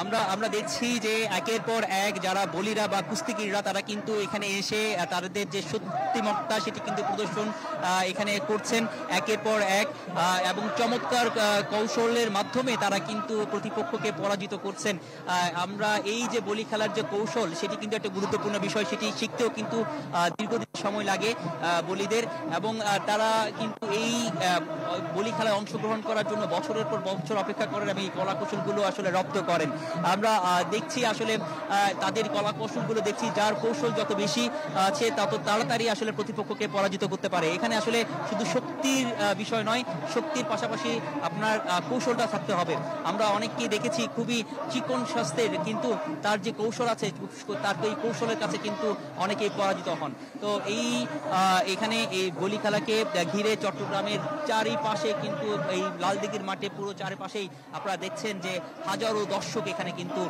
আমরা আমরা দেখছি যে একের পর এক যারা বলিরা বা কুস্তিগিররা তারা কিন্তু এখানে এসে তাদের যে শক্তিমত্তা সেটি কিন্তু প্রদর্শন এখানে করছেন একের পর এক, এবং চমৎকার কৌশলের মাধ্যমে তারা কিন্তু প্রতিপক্ষকে পরাজিত করছেন। আমরা এই যে বলি খেলার যে কৌশল সেটি কিন্তু একটা গুরুত্বপূর্ণ বিষয়, সেটি শিখতেও কিন্তু দীর্ঘদিন সময় লাগে বলিদের, এবং তারা কিন্তু এই বলি খেলায় অংশগ্রহণ করার জন্য বছরের পর বছর অপেক্ষা করেন এবং এই কলা কৌশলগুলো আসলে রপ্ত করেন। আমরা দেখছি আসলে তাদের কলা কৌশলগুলো দেখছি, যার কৌশল যত বেশি আছে তত তাড়াতাড়ি আসলে প্রতিপক্ষকে পরাজিত করতে পারে। এখানে আসলে শুধু শক্তির বিষয় নয়, শক্তির পাশাপাশি আপনার কৌশলটা থাকতে হবে। আমরা অনেককেই দেখেছি খুবই চিকন স্বাস্থ্যের, কিন্তু তার যে কৌশল আছে তার এই কৌশলের কাছে কিন্তু অনেকেই পরাজিত হন। তো এখানে এই বলি খেলাকে ঘিরে চট্টগ্রামের চারিপাশে কিন্তু এই লালদিঘির মাঠে পুরো চারিপাশেই আপনারা দেখছেন যে হাজারো দর্শক এখানে কিন্তু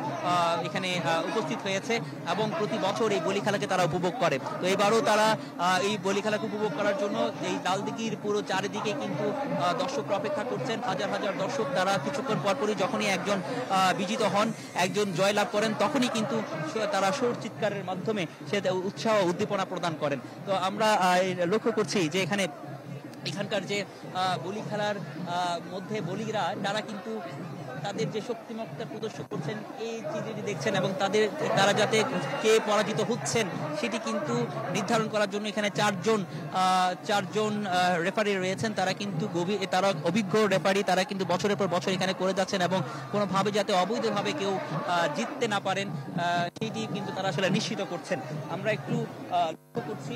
উপস্থিত হয়েছে এবং প্রতি বছর এই বলি খেলাকে তারা উপভোগ করে। তো এবারও তারা এই বলি খেলাকে উপভোগ করার জন্য এই লালদিঘির পুরো চারিদিকে কিন্তু দর্শকরা অপেক্ষা করছেন, হাজার হাজার দর্শক। তারা কিছুক্ষণ পরপরই যখনই একজন বিজিত হন, একজন জয়লাভ করেন, তখনই কিন্তু তারা সুর চিৎকারের মাধ্যমে সে উৎসাহ উদ্দীপনা প্রদান করেন। তো আমরা লক্ষ্য করছি যে এখানকার যে বলি খেলার মধ্যে বলিরা তারা কিন্তু তাদের যে শক্তিমত্তা প্রদর্শন করছেন এই চিত্রটি দেখছেন, এবং তারা যাতে কে পরাজিত হচ্ছেন সেটি কিন্তু নির্ধারণ করার জন্য এখানে চারজন রেফারি রয়েছেন। তারা কিন্তু তারা অভিজ্ঞ রেফারি, তারা কিন্তু বছরের পর বছর এখানে করে যাচ্ছেন এবং কোনোভাবে যাতে অবৈধভাবে কেউ জিততে না পারেন সেটি কিন্তু তারা আসলে নিশ্চিত করছেন। আমরা একটু লক্ষ্য করছি,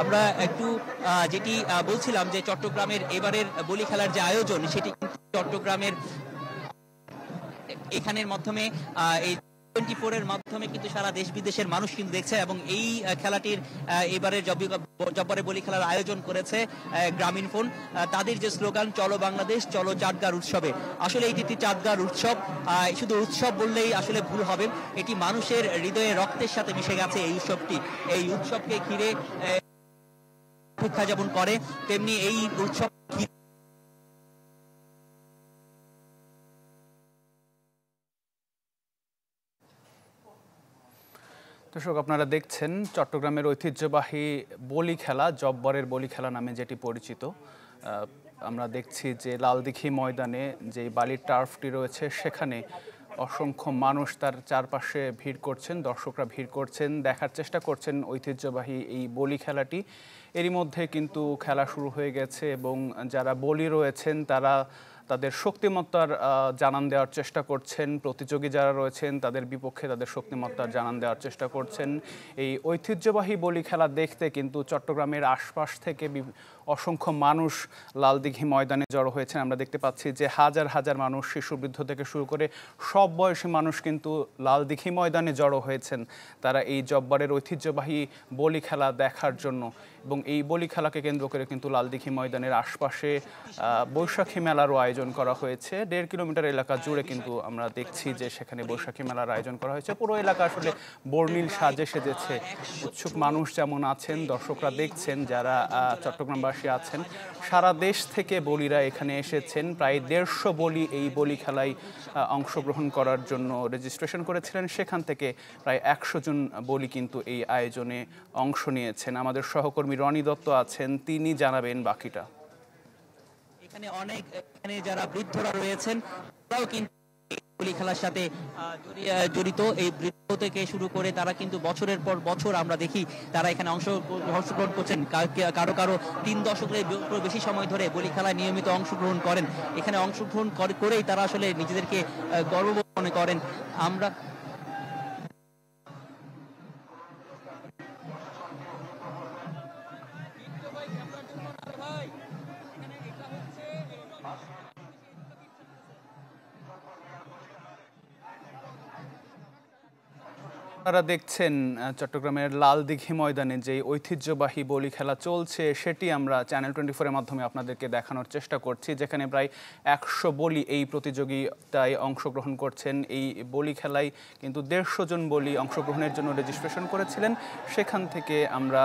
আমরা একটু যেটি বলছিলাম যে চট্টগ্রামের এবারের বলি খেলার যে আয়োজন সেটি কিন্তু চট্টগ্রামের এখানের মাধ্যমে এই 24 এর মাধ্যমে কিন্তু সারা দেশ বিদেশের মানুষ কিন্তু দেখছে, এবং এই খেলাটির এবারের জব্বারের বলি খেলার আয়োজন করেছে গ্রামীণ ফোন। তাদের যে স্লোগান চলো বাংলাদেশ চলো চাঁদগার উৎসবে, আসলে এটি একটি চাঁদগার উৎসব। শুধু উৎসব বললেই আসলে ভুল হবে, এটি মানুষের হৃদয়ে রক্তের সাথে মিশে গেছে এই উৎসবটি। এই উৎসবকে ঘিরে অপেক্ষা যেমন করে তেমনি এই উৎসব দর্শক আপনারা দেখছেন চট্টগ্রামের ঐতিহ্যবাহী বলি খেলা, জব্বরের বলি খেলা নামে যেটি পরিচিত। আমরা দেখছি যে লালদিঘি ময়দানে যে বালির টার্ফটি রয়েছে সেখানে অসংখ্য মানুষ তার চারপাশে ভিড় করছেন, দর্শকরা ভিড় করছেন, দেখার চেষ্টা করছেন ঐতিহ্যবাহী এই বলি খেলাটি। এরই মধ্যে কিন্তু খেলা শুরু হয়ে গেছে এবং যারা বলি রয়েছেন তারা তাদের শক্তিমত্তার জানান দেওয়ার চেষ্টা করছেন, প্রতিযোগী যারা রয়েছেন তাদের বিপক্ষে তাদের শক্তিমত্তার জানান দেওয়ার চেষ্টা করছেন। এই ঐতিহ্যবাহী বলি খেলা দেখতে কিন্তু চট্টগ্রামের আশপাশ থেকে অসংখ্য মানুষ লালদিঘি ময়দানে জড়ো হয়েছেন। আমরা দেখতে পাচ্ছি যে হাজার হাজার মানুষ, শিশু বৃদ্ধ থেকে শুরু করে সব বয়সী মানুষ কিন্তু লালদিঘি ময়দানে জড়ো হয়েছেন তারা এই জব্বারের ঐতিহ্যবাহী বলি খেলা দেখার জন্য। এবং এই বলি খেলাকে কেন্দ্র করে কিন্তু লালদিঘি ময়দানের আশপাশে বৈশাখী মেলারও আয়োজন করা হয়েছে। 1.5 কিলোমিটার এলাকা জুড়ে কিন্তু আমরা দেখছি যে সেখানে বৈশাখী মেলার আয়োজন করা হয়েছে। পুরো এলাকা আসলে বর্ণিল সাজে সেজেছে। উৎসুক মানুষ যেমন আছেন, দর্শকরা দেখছেন, যারা চট্টগ্রামবাসী আছেন, সারা দেশ থেকে বলিরা এখানে এসেছেন। প্রায় 150 বলি এই বলি খেলায় অংশগ্রহণ করার জন্য রেজিস্ট্রেশন করেছিলেন। সেখান থেকে প্রায় 100 জন বলি কিন্তু এই আয়োজনে অংশ নিয়েছেন। আমাদের সহকর্মী রনি দত্ত আছেন, তিনি জানাবেন বাকিটা। এখানে যারা বৃদ্ধরা রয়েছেন তারাও কিন্তু বলি খেলার সাথে জড়িত। এই বৃদ্ধ থেকে শুরু করে তারা কিন্তু বছরের পর বছর আমরা দেখি তারা এখানে অংশগ্রহণ করছেন। কারো 3 দশকের বেশি সময় ধরে বলি খেলায় নিয়মিত অংশগ্রহণ করেন। এখানে অংশগ্রহণ করেই তারা আসলে নিজেদেরকে গর্ব মনে করেন। আমরা আপনারা দেখছেন চট্টগ্রামের লালদিঘি ময়দানে যে ঐতিহ্যবাহী বলি খেলা চলছে সেটি আমরা চ্যানেল 24 এর মাধ্যমে আপনাদেরকে দেখানোর চেষ্টা করছি, যেখানে প্রায় 100 বলি এই প্রতিযোগিতায় অংশগ্রহণ করছেন। এই বলি খেলায় কিন্তু 150 জন বলি অংশগ্রহণের জন্য রেজিস্ট্রেশন করেছিলেন। সেখান থেকে আমরা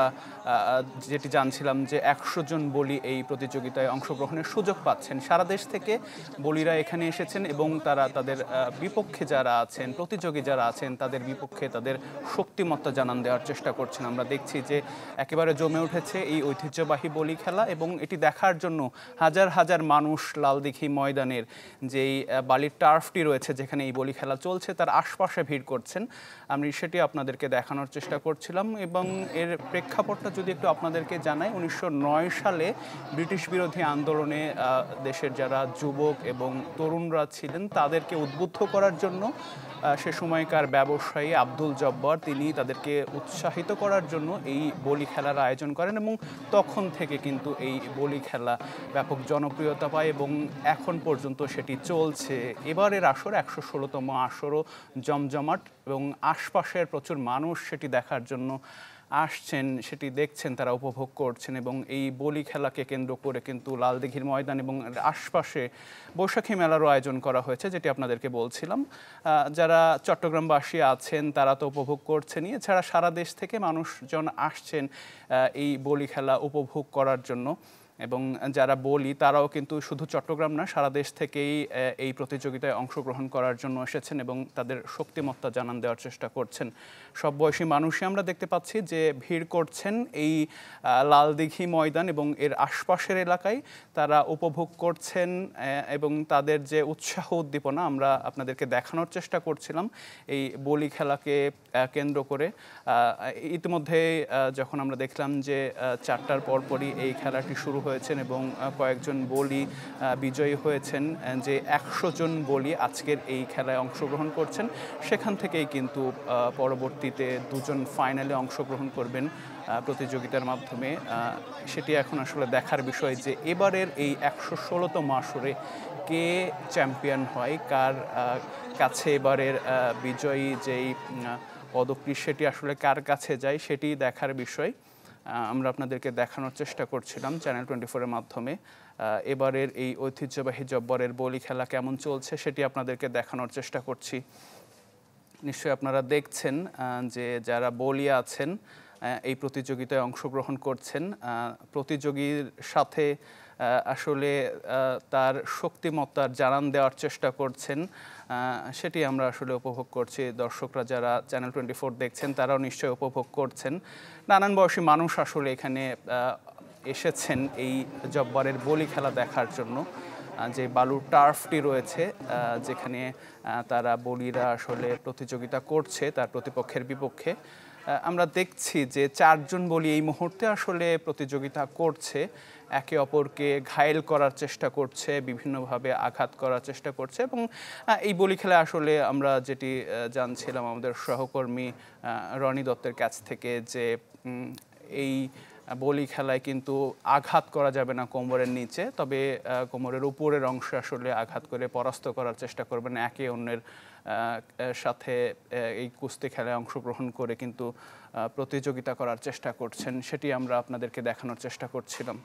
যেটি জানছিলাম যে 100 জন বলি এই প্রতিযোগিতায় অংশগ্রহণের সুযোগ পাচ্ছেন। সারা দেশ থেকে বলিরা এখানে এসেছেন এবং তারা তাদের বিপক্ষে যারা আছেন, প্রতিযোগী যারা আছেন, তাদের বিপক্ষে তাদের শক্তিমত্তা জানান দেওয়ার চেষ্টা করছেন। আমরা দেখছি যে একেবারে জমে উঠেছে এই ঐতিহ্যবাহী বলি খেলা এবং এটি দেখার জন্য হাজার হাজার মানুষ লালদিঘি ময়দানের যেই বালির টার্ফটি রয়েছে যেখানে এই বলি খেলা চলছে তার আশপাশে ভিড় করছেন। আমি সেটি আপনাদেরকে দেখানোর চেষ্টা করছিলাম এবং এর প্রেক্ষাপটটা যদি একটু আপনাদেরকে জানাই, 1909 সালে ব্রিটিশ বিরোধী আন্দোলনে দেশের যারা যুবক এবং তরুণরা ছিলেন তাদেরকে উদ্বুদ্ধ করার জন্য সে সময়কার ব্যবসায়ী আব্দুল জব্বার তিনি তাদেরকে উৎসাহিত করার জন্য এই বলি খেলার আয়োজন করেন এবং তখন থেকে কিন্তু এই বলি খেলা ব্যাপক জনপ্রিয়তা পায় এবং এখন পর্যন্ত সেটি চলছে। এবারের আসর 116তম আসরও জমজমাট এবং আশপাশের প্রচুর মানুষ সেটি দেখার জন্য আসছেন, সেটি দেখছেন, তারা উপভোগ করছেন এবং এই বলি খেলাকে কেন্দ্র করে কিন্তু লালদিঘির ময়দান এবং আশপাশে বৈশাখী মেলারও আয়োজন করা হয়েছে, যেটি আপনাদেরকে বলছিলাম। যারা চট্টগ্রামবাসী আছেন তারা তো উপভোগ করছেনই, এছাড়া সারা দেশ থেকে মানুষজন আসছেন এই বলি খেলা উপভোগ করার জন্য এবং যারা বলি তারাও কিন্তু শুধু চট্টগ্রাম না, সারা দেশ থেকেই এই প্রতিযোগিতায় অংশগ্রহণ করার জন্য এসেছেন এবং তাদের শক্তিমত্তা জানান দেওয়ার চেষ্টা করছেন। সব বয়সী মানুষই আমরা দেখতে পাচ্ছি যে ভিড় করছেন এই লালদিঘি ময়দান এবং এর আশপাশের এলাকায় তারা উপভোগ করছেন এবং তাদের যে উৎসাহ উদ্দীপনা আমরা আপনাদেরকে দেখানোর চেষ্টা করছিলাম এই বলি খেলাকে কেন্দ্র করে। ইতিমধ্যে যখন আমরা দেখলাম যে 4টার পরপরই এই খেলাটি শুরু হয়েছেন এবং কয়েকজন বলি বিজয়ী হয়েছেন, যে 100 জন বলি আজকের এই খেলায় অংশগ্রহণ করছেন, সেখান থেকেই কিন্তু পরবর্তীতে 2 জন ফাইনালে অংশগ্রহণ করবেন প্রতিযোগিতার মাধ্যমে। সেটি এখন আসলে দেখার বিষয় যে এবারের এই 116তম আসরে কে চ্যাম্পিয়ন হয়, কার কাছে এবারের বিজয়ী যেই পদকটি সেটি আসলে কার কাছে যায় সেটি দেখার বিষয়। আমরা আপনাদেরকে দেখানোর চেষ্টা করছিলাম চ্যানেল 24 এর মাধ্যমে এবারের এই ঐতিহ্যবাহী জব্বরের বলি খেলা কেমন চলছে সেটি আপনাদেরকে দেখানোর চেষ্টা করছি। নিশ্চয়ই আপনারা দেখছেন যে যারা বলি আছেন এই প্রতিযোগিতায় অংশগ্রহণ করছেন, প্রতিযোগীর সাথে আসলে তার শক্তিমত্তার জানান দেওয়ার চেষ্টা করছেন, সেটি আমরা আসলে উপভোগ করছি। দর্শকরা যারা চ্যানেল 24 দেখছেন তারাও নিশ্চয়ই উপভোগ করছেন। নানান বয়সী মানুষ আসলে এখানে এসেছেন এই জব্বারের বলি খেলা দেখার জন্য। যে বালুর টার্ফটি রয়েছে যেখানে তারা বলিরা আসলে প্রতিযোগিতা করছে তার প্রতিপক্ষের বিপক্ষে, আমরা দেখছি যে 4 জন বলি এই মুহূর্তে আসলে প্রতিযোগিতা করছে, একে অপরকে ঘায়েল করার চেষ্টা করছে, বিভিন্নভাবে আঘাত করার চেষ্টা করছে এবং এই বলি খেলায় আসলে আমরা যেটি জানছিলাম আমাদের সহকর্মী রনি দত্তের কাছ থেকে যে এই বলি খেলায় কিন্তু আঘাত করা যাবে না কোমরের নিচে, তবে কোমরের উপরের অংশে আসলে আঘাত করে পরাস্ত করার চেষ্টা করবেন, একে অন্যের সাথে এই কুস্তি খেলায় অংশগ্রহণ করে কিন্তু প্রতিযোগিতা করার চেষ্টা করছেন, সেটি আমরা আপনাদেরকে দেখানোর চেষ্টা করছিলাম।